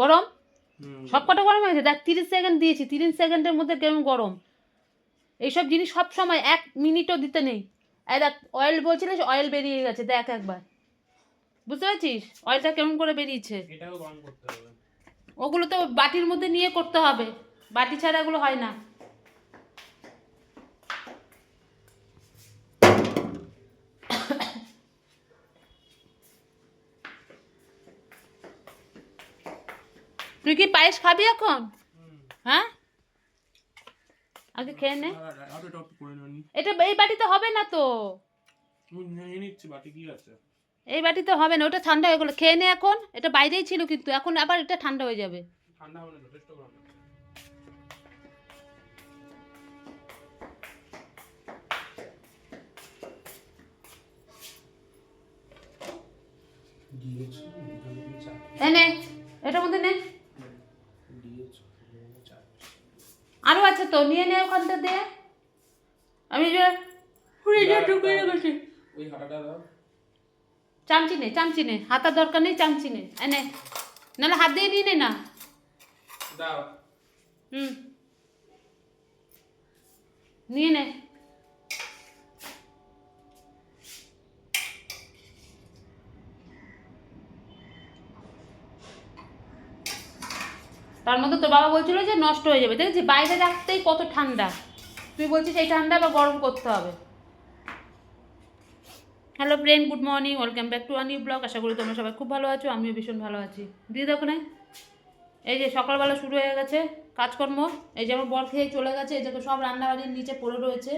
গরম সব কটা গরম হয়েছে। দেখ 30 সেকেন্ড দিয়েছি, 30 সেকেন্ডের মধ্যে কেমন গরম। এইসব জিনিস সব সময় 1 মিনিটও দিতে নেই। এই দেখ অয়েল বলছিলিস, অয়েল বেরিয়ে গেছে, দেখ একবার, বুঝতে পারছিস অয়েলটা কেমন করে বেরিয়েছে। এটাও গরম করতে হবে। ওগুলো তো বাটির মধ্যে নিয়ে করতে হবে, বাটি ছাড়া এগুলো হয় না। তুই কি পায়েস খাবি এখন? হ্যাঁ, আগে খেয়ে নে। এটা এই বাটিতে হবে না তো, এই বাটিতে হবে না, ওটা ঠান্ডা হয়ে গেলো। খেয়ে নে এখন, এটা বাইরেই ছিল কিন্তু এখন আবার এটা ঠান্ডা হয়ে যাবে। ঠান্ডা হবে না, যথেষ্ট গরম আছে। নে এটার মধ্যে নে, আরো আছে তো, নিয়ে নে ওখানটা দিয়ে। আমি যে ফ্রিজে ঢুকিয়ে রেখেছি। ওই হাঁটাটা দাও। চামচি নে, হাতার দরকার নেই, চামচি নে, এনে নাহলে হাত দিয়ে নিয়ে নে না। দাও। নিয়ে নে। তার মধ্যে তোর বাবা বলছিল যে নষ্ট হয়ে যাবে, দেখেছি বাইরে রাখতেই কত ঠান্ডা, তুই বলছিস এই ঠান্ডা বা গরম করতে হবে। Hello friend, good morning, welcome back to a new blog. আশা করি তোমরা সবাই খুব ভালো আছো, আমিও ভীষণ ভালো আছি। দিয়ে দেখো না, এই যে সকালবেলা শুরু হয়ে গেছে কাজকর্ম। এই যে আমার বর খেয়ে চলে গেছে, এই যে সব রান্নাবাড়ির নিচে পড়ে রয়েছে,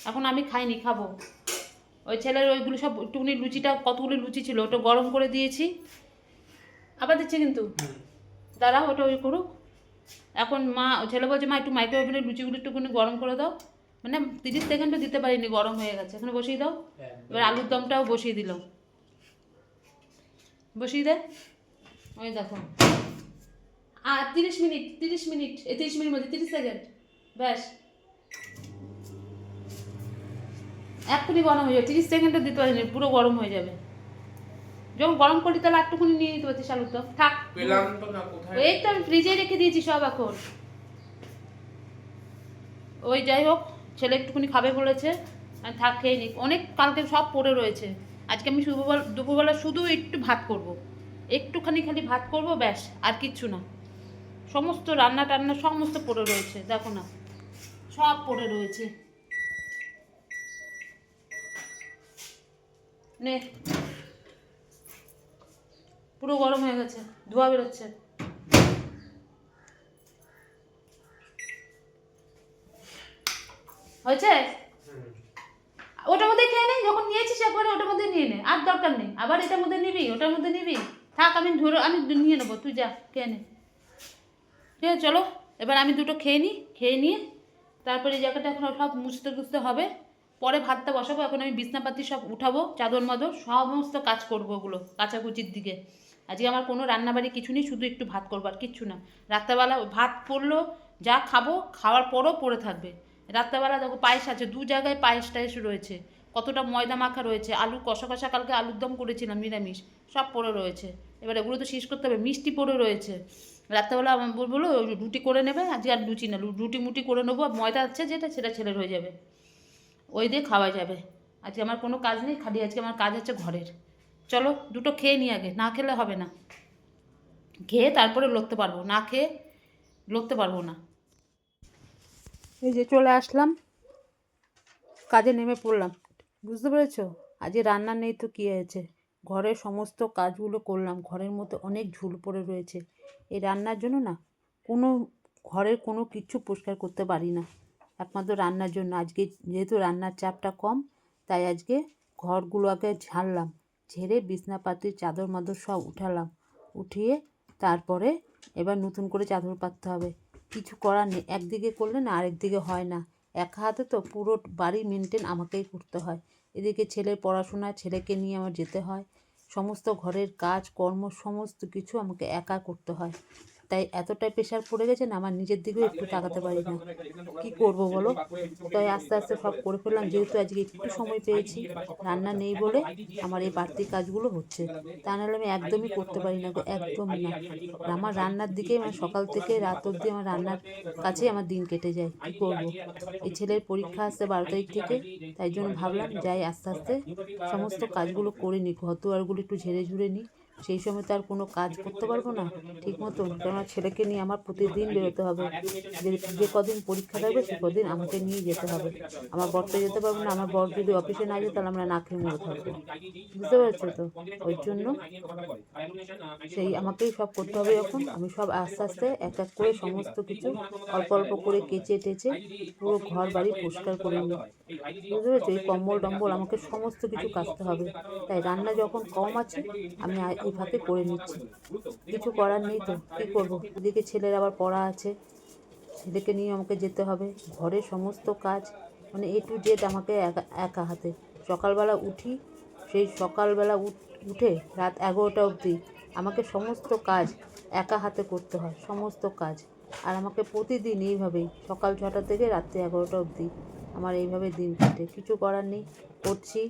এখন আমি খাইনি, খাবো। ওই ছেলের ওইগুলো সব একটুকুনি লুচিটা, কতগুলি লুচি ছিল ওটা গরম করে দিয়েছি, আবার দিচ্ছে কিন্তু, দাঁড়া ওটা ওই করুক। এখন মা, ছেলে বলছে মা একটু মাইক্রোওভেনের লুচিগুলো একটুখানি গরম করে দাও, মানে 30 সেকেন্ডও দিতে পারিনি, গরম হয়ে গেছে, এখানে বসিয়ে দাও। এবার আলুর দমটাও বসিয়ে দিলাম, বসিয়ে দে। ওই দেখো, আর 30 মিনিট, 30 মিনিট, এই 30 মিনিট মধ্যে 30 সেকেন্ড, ব্যাস এক্ষুনি গরম হয়ে যাবে। 30 সেকেন্ডও দিতে পারিনি, পুরো গরম হয়ে যাবে। যখন গরম করি তাহলে একটুখানি নিয়ে নিতে পারছিস আলুর দম, থাক পেলাম তো না, কোথায়? এই তো আমি ফ্রিজে রেখে দিয়েছি সব এখন। ওই যাই হোক, ছেলে একটুখানি খাবে বলেছে, আর থাক খেয়ে নিক, অনেক কালকে সব পড়ে রয়েছে। আজকে আমি দুপুরবেলা শুধু একটু ভাত করব, একটুখানি খালি ভাত করব, ব্যাস আর কিচ্ছু না। সমস্ত রান্না টান্না সমস্ত পড়ে রয়েছে, দেখো না সব পড়ে রয়েছে। নে, পুরো গরম হয়ে গেছে, ধোয়া বেরোচ্ছে। হয়েছে, ওটার মধ্যে খেয়ে নে, যখন নিয়েছিস একবারে ওটার মধ্যে নিয়ে নে, আর দরকার নেই আবার এটার মধ্যে নিবি, ওটার মধ্যে নিবি, থাক আমি নিয়ে নেবো, তুই যা খেয়ে নে। ঠিক আছে চলো, এবার আমি দুটো খেয়ে নিই, খেয়ে নিয়ে তারপরে এই জায়গাটা এখন সব মুছতে হবে, পরে ভাতটা বসাবো। এখন আমি বিছনাপাতি সব উঠাবো, চাদর মাদর সমস্ত কাজ করবো, ওগুলো কাচাকুচির দিকে। আজকে আমার কোনো রান্নাবাড়ি কিছু নেই, শুধু একটু ভাত করবো আর কিচ্ছু না। রাত্রেবেলা ভাত পড়লো, যা খাবো খাওয়ার পরও পড়ে থাকবে। রাত্রেবেলা দেখো পায়েস আছে, 2 জায়গায় পায়েস টায়েস রয়েছে, কতটা ময়দা মাখা রয়েছে, আলু কষা কষা কালকে আলুর দম করেছিলাম নিরামিষ, সব পড়ে রয়েছে। এবার এগুলো তো শেষ করতে হবে, মিষ্টি পড়ে রয়েছে। রাত্রেবেলা আমার বললো রুটি করে নেবে, আজকে আর লুচি না, রুটি মুটি করে নেবো, ময়দা আছে যেটা সেটা ছেলের হয়ে যাবে, ওই দিয়ে খাওয়া যাবে। আজকে আমার কোনো কাজ নেই, খালি আজকে আমার কাজ আছে ঘরের। চলো দুটো খেয়ে নিই আগে, না খেলে হবে না, খেয়ে তারপরে লড়তে পারবো, না খেয়ে লড়তে পারবো না। এই যে চলে আসলাম, কাজে নেমে পড়লাম, বুঝতে পেরেছো। আজকে রান্না নেই তো কী হয়েছে, ঘরের সমস্ত কাজগুলো করলাম, ঘরের মধ্যে অনেক ঝুল পড়ে রয়েছে। এই রান্নার জন্য না কোনো ঘরের কোনো কিছু পরিষ্কার করতে পারি না, একমাত্র রান্নার জন্য। আজকে যেহেতু রান্নার চাপটা কম, তাই আজকে ঘরগুলো আগে ঝাড়লাম, ঝেড়ে বিছনাপাতির চাদর মাদর সব উঠালাম, উঠিয়ে তারপরে এবার নতুন করে চাদর পাততে হবে। কিছু করার নেই, একদিকে করলে না আরেক দিকে হয় না, একা হাতে তো পুরো বাড়ি মেনটেন আমাকেই করতে হয়। এদিকে ছেলের পড়াশোনা, ছেলেকে নিয়ে আমার যেতে হয়, সমস্ত ঘরের কাজ কর্ম সমস্ত কিছু আমাকে একা করতে হয়। তাই এতটাই প্রেশার পড়ে গেছে না, আমার নিজের দিকেও একটু তাকাতে পারি না। কি করব বলো? তাই আস্তে আস্তে সব করে ফেললাম, যেহেতু আজকে একটু সময় পেয়েছি, রান্না নেই বলে আমার এই বাড়তি কাজগুলো হচ্ছে, তা নাহলে আমি একদমই করতে পারি না, একদমই না। আমার রান্নার দিকে মানে সকাল থেকে রাত অবধি আমার রান্নার কাছেই আমার দিন কেটে যায়। কি করব, এই ছেলের পরীক্ষা আসছে 12 তারিখ থেকে, তাই জন্য ভাবলাম যাই আস্তে আস্তে সমস্ত কাজগুলো করে নিই, ঘর দুয়ারগুলো একটু ঝেড়ে ঝুড়ে নিই। সেই সময় তো আর কোনো কাজ করতে পারবো না ঠিক মতন, কেননা ছেলেকে নিয়ে আমার প্রতিদিন বেরোতে হবে। যে কদিন পরীক্ষা থাকবে সে কদিন আমাকে নিয়ে যেতে হবে। আমার বরটা যেতে পারবো না, আমার বর যদি অফিসে না যেত তাহলে আমরা না খেয়ে মরে থাকবো, বুঝতে পারছো তো? ওই জন্য সেই আমাকেই সব করতে হবে। এখন আমি সব আস্তে আস্তে এক এক করে সমস্ত কিছু অল্প অল্প করে কেচে টেচে পুরো ঘর বাড়ি পরিষ্কার করে নিই, বুঝতে পেরেছো? এই কম্বল টম্বল আমাকে সমস্ত কিছু কাচতে হবে, তাই রান্না যখন কম আছে আমি এই ফাঁকে করে নিচ্ছি। কিছু করার নেই তো, কী করবো? এদিকে ছেলের আবার পড়া আছে, ছেলেকে নিয়ে আমাকে যেতে হবে। ঘরের সমস্ত কাজ মানে A to Z আমাকে একা হাতে। সকালবেলা উঠি, সেই সকালবেলা উঠে রাত 11টা অবধি আমাকে সমস্ত কাজ একা হাতে করতে হয়, সমস্ত কাজ। আর আমাকে প্রতিদিন এইভাবেই সকাল 6টা থেকে রাত্রি 11টা অবধি আমার এইভাবে দিন কাটে। কিছু করার নেই, করছি।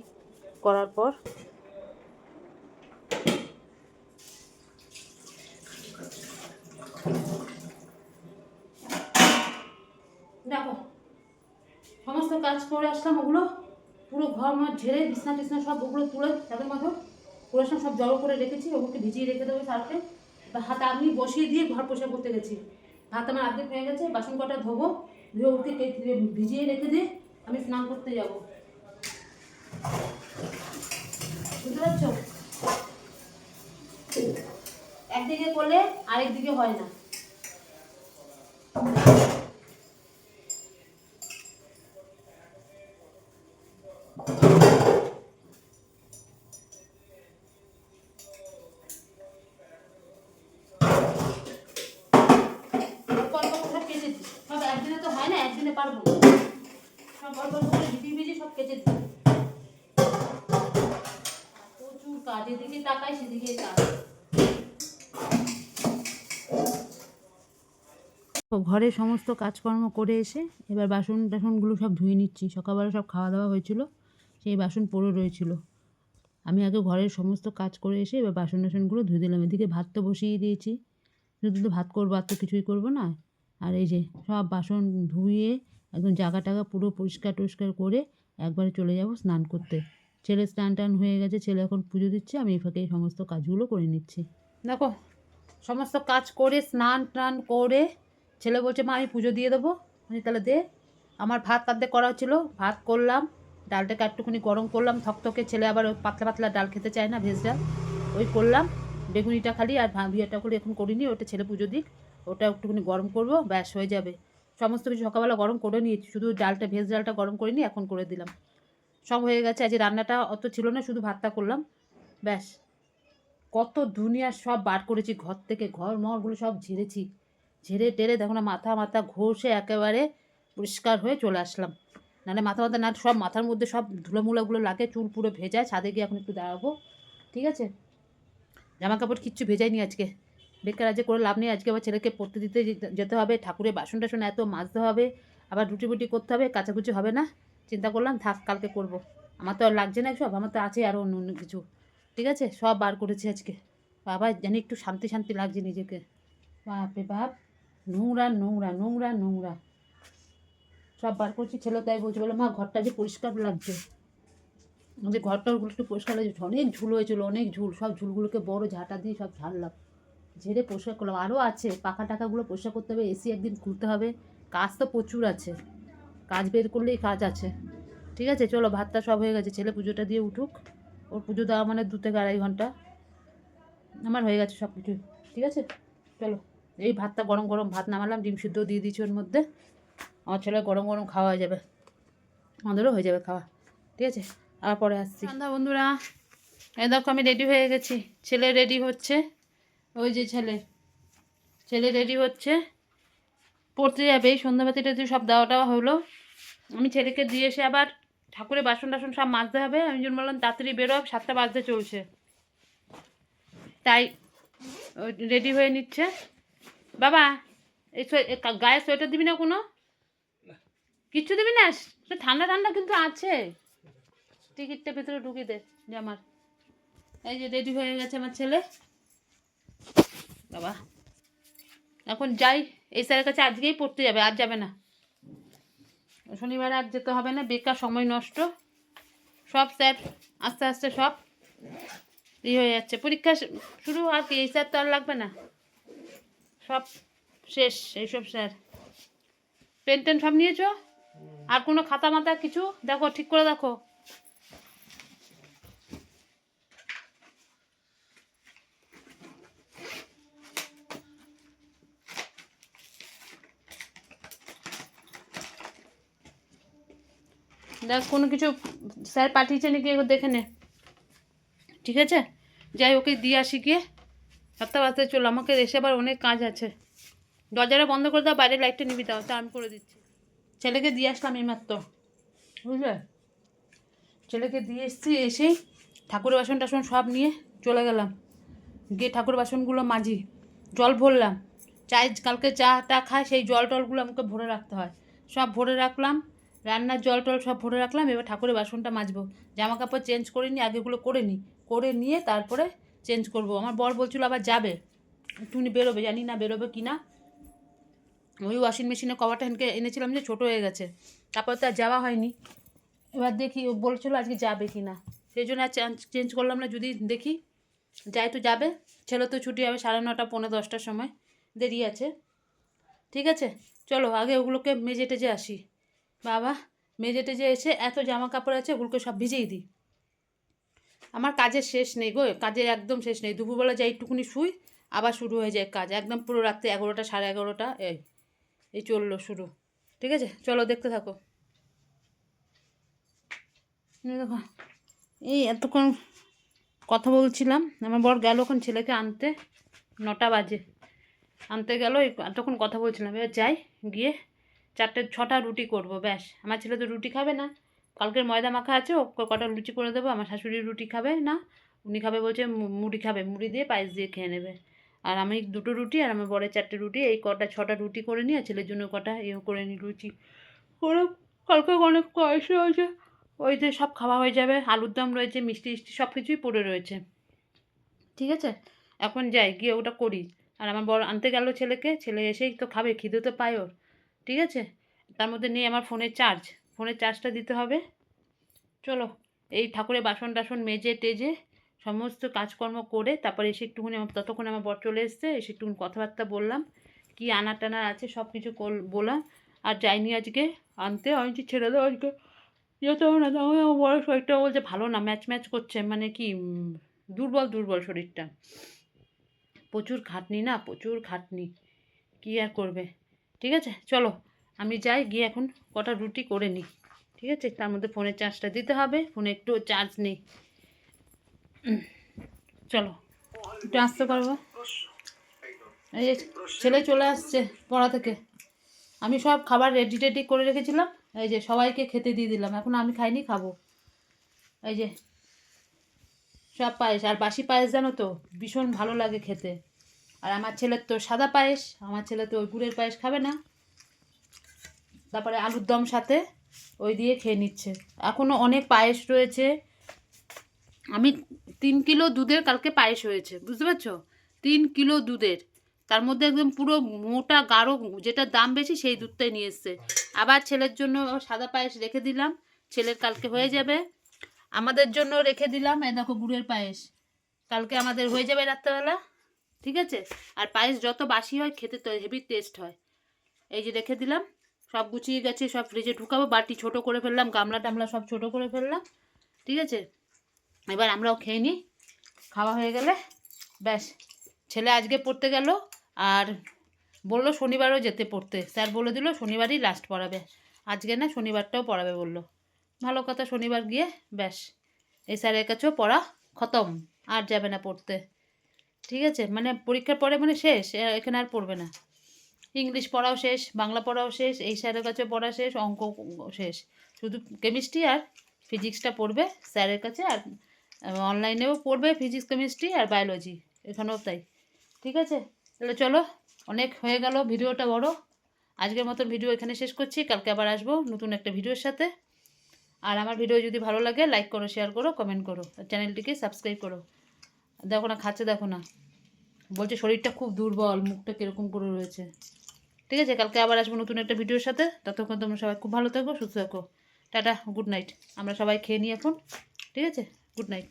করার পর দেখো সমস্ত কাজ করে আসলাম, ওগুলো পুরো ঘর মাঠ ঝেড়ে বিছনা টিছনা সব ওগুলো তুলে তাদের মতো করে আসলাম, সব জড়ো করে রেখেছি, ওগুলোকে ভিজিয়ে রেখে দেবো সার্ফে। এবার হাত আমি বসিয়ে দিয়ে ঘর পরিষ্কার করতে গেছি। ভাত আমার অর্ধেক হয়ে গেছে, বাসন কটা ধোবো, ধুয়ে ওকে ভিজিয়ে রেখে দিয়ে আমি স্নান করতে যাব, বুঝতে পারছো? একদিকে করলে আরেক দিকে হয় না। সব একদিনে তো হয় না, একদিনে পারবো না, সব অল্প অল্প করে ভিজিয়ে সব কেটে দিই। প্রচুর কাজ, এদিকে তাকাই সেদিকে কাজ। ঘরের সমস্ত কাজকর্ম করে এসে এবার বাসন টাসনগুলো সব ধুয়ে নিচ্ছি। সকালবেলা সব খাওয়া দাওয়া হয়েছিল, সেই বাসন পড়ে রয়েছিল। আমি আগে ঘরের সমস্ত কাজ করে এসে এবার বাসন টাসনগুলো ধুয়ে দিলাম। এদিকে ভাত তো বসিয়ে দিয়েছি, শুধু তো ভাত করবো, আর তো কিছুই করবো না। আর এই যে সব বাসন ধুয়ে একদম জায়গা টাগা পুরো পরিষ্কার টরিষ্কার করে একবারে চলে যাব স্নান করতে। ছেলে স্নান টান হয়ে গেছে, ছেলে এখন পুজো দিচ্ছে, আমি এই ফাঁকে এই সমস্ত কাজগুলো করে নিচ্ছি। দেখো সমস্ত কাজ করে স্নান টান করে ছেলে বলছে মা আমি পুজো দিয়ে দেবো, আমি তাহলে দে। আমার ভাত অর্ধেক করা ছিল, ভাত করলাম, ডালটাকে একটুখানি গরম করলাম থকথকে, ছেলে আবার ওই পাতলা পাতলা ডাল খেতে চায় না, ভেজ ডাল, ওই করলাম। বেগুনিটা খালি আর ভিয়াটা করে এখন করিনি, ওটা ছেলে পুজো দিক, ওটা একটুখানি গরম করবো, ব্যাস হয়ে যাবে। সমস্ত কিছু সকালবেলা গরম করে নিয়েছি, শুধু ডালটা ভেজ ডালটা গরম করিনি, এখন করে দিলাম, সব হয়ে গেছে। আজ রান্নাটা অত ছিল না, শুধু ভাতটা করলাম, ব্যাস। কত দুনিয়ার সব বার করেছি ঘর থেকে, ঘর মরগুলো সব ঝেড়েছি, ঝেড়ে টেরে দেখো না মাথা ঘষে একেবারে পরিষ্কার হয়ে চলে আসলাম। নাহলে মাথা না সব মাথার মধ্যে সব ধুলোমুলোগুলো লাগে, চুল পুরো ভেজায়। ছাদে গিয়ে এখন একটু দাঁড়াবো, ঠিক আছে? জামা কাপড় কিচ্ছু ভেজাইনি আজকে, বেকার আজকে করে লাভ নেই। আজকে আবার ছেলেকে পড়তে দিতে যেতে হবে, ঠাকুরের বাসন টাসন এত মাজতে হবে, আবার রুটি বুটি করতে হবে, কাচাকুচি হবে না। চিন্তা করলাম থাক কালকে করব, আমার তো আর লাগছে না সব, আমার তো আছে আরও অন্য অন্য কিছু, ঠিক আছে? সব বার করেছি আজকে, বাবা জানি একটু শান্তি শান্তি লাগছে নিজেকে। বাপরে বাপ, নোংরা নোংরা নোংরা নোংরা সব বার করছি। ছেলে তাই বলছে, বলে মা ঘরটা যে পরিষ্কার লাগছে, যে ঘরটাগুলো একটু পরিষ্কার লাগছে, অনেক ঝুল হয়েছিল, অনেক ঝুল, সব ঝুলগুলোকে বড় ঝাঁটা দিয়ে সব ঝাড়লাম, ঝেড়ে পরিষ্কার করলাম। আরও আছে পাখা টাকাগুলো পরিষ্কার করতে হবে, এসি একদিন খুলতে হবে, কাজ তো প্রচুর আছে, কাজ বের করলেই কাজ আছে, ঠিক আছে? চলো ভাতটা সব হয়ে গেছে, ছেলে পুজোটা দিয়ে উঠুক, ওর পুজো দেওয়া মানে 2 থেকে 2.5 ঘন্টা, আমার হয়ে গেছে সব কিছু, ঠিক আছে? চলো এই ভাতটা গরম গরম ভাত নামালাম, ডিম সিদ্ধ দিয়ে দিচ্ছি ওর মধ্যে, আমার ছেলে গরম গরম খাওয়া হয়ে যাবে, আমাদেরও হয়ে যাবে খাওয়া, ঠিক আছে? আর পরে আসছি। সন্ধ্যা বন্ধুরা, এই দেখো আমি রেডি হয়ে গেছি, ছেলে রেডি হচ্ছে, ওই যে ছেলে রেডি হচ্ছে, পড়তে যাবে। এই সন্ধ্যাবাতি টাতি সব দেওয়া হলো, আমি ছেলেকে দিয়ে এসে আবার ঠাকুরের বাসন টাসন সব মাজতে হবে। আমি যেন বললাম তাড়াতাড়ি বেরো, 7টা বাজতে চলছে, তাই রেডি হয়ে নিচ্ছে, বাবা এই গায়ে সোয়েটার দিবি না কোনো? কিচ্ছু দিবি না? ঠান্ডা ঠান্ডা কিন্তু আছে। টিকিটটা ভেতরে ঢুকিয়ে দে জামার। এই যে রেডি হয়ে গেছে আমার ছেলে। বাবা এখন যাই, এই স্যারের কাছে আজকেই পড়তে যাবে, আর যাবে না। শনিবারে আর যেতে হবে না, বেকার সময় নষ্ট। সব স্যার আস্তে আস্তে সব হয়ে যাচ্ছে। পরীক্ষা শুরু আর কি, এই স্যার তো আর লাগবে না, সব শেষ এইসব স্যার। পেন টেন সব নিয়েছো? আর কোনো খাতা মাতা কিছু দেখো, ঠিক করে দেখো। দেখ কোনো কিছু স্যার পাঠিয়েছে নাকি এগুলো দেখে নে, ঠিক আছে? যাই ওকে দিয়ে আসি গিয়ে, 7টা বাজতে চলো, আমাকে এসে আবার অনেক কাজ আছে। দরজাটা বন্ধ করে দাও, বাইরের লাইটটা নিবি দাও, তা আমি করে দিচ্ছি। ছেলেকে দিয়ে আসলাম এইমাত্র, বুঝলে? ছেলেকে দিয়ে এসছি, এসেই ঠাকুরের বাসন টাসন সব নিয়ে চলে গেলাম, গিয়ে ঠাকুর বাসনগুলো মাজি, জল ভরলাম। কালকে চাটা খায়, সেই জল টলগুলো আমাকে ভরে রাখতে হয়, সব ভরে রাখলাম। রান্নার জল টল সব ভরে রাখলাম। এবার ঠাকুরের বাসনটা মাজবো। জামা কাপড় চেঞ্জ করে নিই, আগেগুলো করে নিই, করে নিয়ে তারপরে চেঞ্জ করব। আমার বর বলছিল আবার যাবে, একটুখানি বেরোবে, জানি না বেরোবে কি না। ওই ওয়াশিং মেশিনের কভারটা হেনকে এনেছিলাম যে ছোটো হয়ে গেছে, তারপর তো আর যাওয়া হয়নি। এবার দেখি, ও বলছিল আজকে যাবে কি না, সেই জন্য আর চেঞ্জ করলাম না। যদি দেখি যাই তো যাবে, ছেলে তো ছুটি হবে 9:30 পৌনে 10টার সময়, দেরি আছে। ঠিক আছে চলো আগে ওগুলোকে মেজে টেজে আসি। বাবা মেজে টেজে এসে এত জামা কাপড় আছে, ওগুলোকে সব ভিজেই দিই। আমার কাজের শেষ নেই গো, কাজের একদম শেষ নেই। দুপুরবেলা যাই একটুকুনি শুই, আবার শুরু হয়ে যায় কাজ, একদম পুরো রাত্রে 11টা 11:30 এই চললো শুরু। ঠিক আছে চলো দেখতে থাকো। দেখো এই এতক্ষণ কথা বলছিলাম, আমার বর গেল ওখানে ছেলেকে আনতে, 9টা বাজে আনতে গেল, এতক্ষণ কথা বলছিলাম। এবার যাই, গিয়ে 4-6টা রুটি করব, ব্যাস। আমার ছেলে তো রুটি খাবে না, কালকের ময়দা মাখা আছে, ও কটা লুচি করে দেবো। আমার শাশুড়ি রুটি খাবে না, উনি খাবে বলছে মুড়ি খাবে, মুড়ি দিয়ে পায়েস দিয়ে খেয়ে নেবে। আর আমি 2টো রুটি, আর আমার বরের 4টে রুটি, এই 6টা রুটি করে নিই, আর ছেলের জন্য কটা করে নিই লুচি করে। কালকে অনেক পায়েস রয়েছে, ওই যে সব খাওয়া হয়ে যাবে। আলুর দম রয়েছে, মিষ্টি টিষ্টি সব কিছুই পড়ে রয়েছে। ঠিক আছে এখন যাই, গিয়ে ওটা করি। আর আমার বড় আনতে গেল ছেলেকে, ছেলে এসেই তো খাবে, খিদে তো পায় ওর। ঠিক আছে তার মধ্যে নেই আমার ফোনের চার্জটা দিতে হবে। চলো এই ঠাকুরের বাসন টাসন মেজে টেজে সমস্ত কাজকর্ম করে তারপরে এসে একটুখানি, ততক্ষণ আমার বর চলে এসছে, এসে একটুখানি কথাবার্তা বললাম, কি আনার টানার আছে সব কিছু বললাম। আর যাইনি আজকে আনতে, আমি যে ছেড়ে দাও আজকে যেতে হবে না। তখন আমার বড় শরীরটা বলছে ভালো না, ম্যাচ করছে, মানে কি দুর্বল শরীরটা, প্রচুর খাটনি না, প্রচুর খাটনি, কী আর করবে। ঠিক আছে চলো আমি যাই, গিয়ে এখন কটা রুটি করে নিই। ঠিক আছে তার মধ্যে ফোনের চার্জটা দিতে হবে, ফোনে একটু চার্জ নেই। চলো একটু আসতে পারবো। এই যে ছেলে চলে আসছে পড়া থেকে, আমি সব খাবার রেডি করে রেখেছিলাম, এই যে সবাইকে খেতে দিয়ে দিলাম, এখন আমি খাইনি, খাবো। এই যে সব পায়েস, আর বাসি পায়েস জানো তো ভীষণ ভালো লাগে খেতে। আর আমার ছেলের তো সাদা পায়েস, আমার ছেলে তো ওই গুড়ের পায়েস খাবে না, তারপরে আলুর দম সাথে ওই দিয়ে খেয়ে নিচ্ছে। এখনও অনেক পায়েস রয়েছে, আমি 3 কিলো দুধের কালকে পায়েস হয়েছে, বুঝতে পারছো? 3 কিলো দুধের, তার মধ্যে একদম পুরো মোটা গাঢ়, যেটা দাম বেশি সেই দুধটাই নিয়ে এসছে। আবার ছেলের জন্য সাদা পায়েস রেখে দিলাম, ছেলের কালকে হয়ে যাবে। আমাদের জন্য রেখে দিলাম, এই দেখো গুড়ের পায়েস, কালকে আমাদের হয়ে যাবে রাত্রেবেলা। ঠিক আছে আর পায়েস যত বাসি হয় খেতে তো হেভি টেস্ট হয়। এই যে রেখে দিলাম, সব গুছিয়ে গেছে, সব ফ্রিজে ঢুকাবো। বাটি ছোট করে ফেললাম, গামলা টামলা সব ছোট করে ফেললাম। ঠিক আছে এবার আমরাও খেয়ে নিই, খাওয়া হয়ে গেলে ব্যাস। ছেলে আজকে পড়তে গেল, আর বললো শনিবারও যেতে পড়তে, স্যার বলে দিল শনিবারই লাস্ট পড়াবে, আজকে না শনিবারটাও পড়াবে বললো। ভালো কথা, শনিবার গিয়ে ব্যাস এই স্যারের কাছেও পড়া খতম, আর যাবে না পড়তে। ঠিক আছে মানে পরীক্ষার পরে মানে শেষ, এখানে আর পড়বে না। ইংলিশ পড়াও শেষ, বাংলা পড়াও শেষ, এই স্যারের কাছে পড়া শেষ, অঙ্ক শেষ, শুধু কেমিস্ট্রি আর ফিজিক্সটা পড়বে স্যারের কাছে। আর অনলাইনেও পড়বে ফিজিক্স কেমিস্ট্রি আর বায়োলজি, এখানেও তাই। ঠিক আছে তাহলে চলো অনেক হয়ে গেল ভিডিওটা বড়। আজকের মতন ভিডিও এখানে শেষ করছি, কালকে আবার আসবো নতুন একটা ভিডিওর সাথে। আর আমার ভিডিও যদি ভালো লাগে লাইক করো, শেয়ার করো, কমেন্ট করো, চ্যানেলটিকে সাবস্ক্রাইব করো। দেখো না খাচ্ছে, দেখো না, বলছে শরীরটা খুব দুর্বল, মুখটা কীরকম করে রয়েছে। ঠিক আছে, কালকে আবার আসবো নতুন একটা ভিডিওর সাথে। ততক্ষণ তোমরা সবাই খুব ভালো থাকো, সুস্থ থাকো। Tata, good night. আমরা সবাই খেয়ে নিই এখন। ঠিক আছে, গুড নাইট।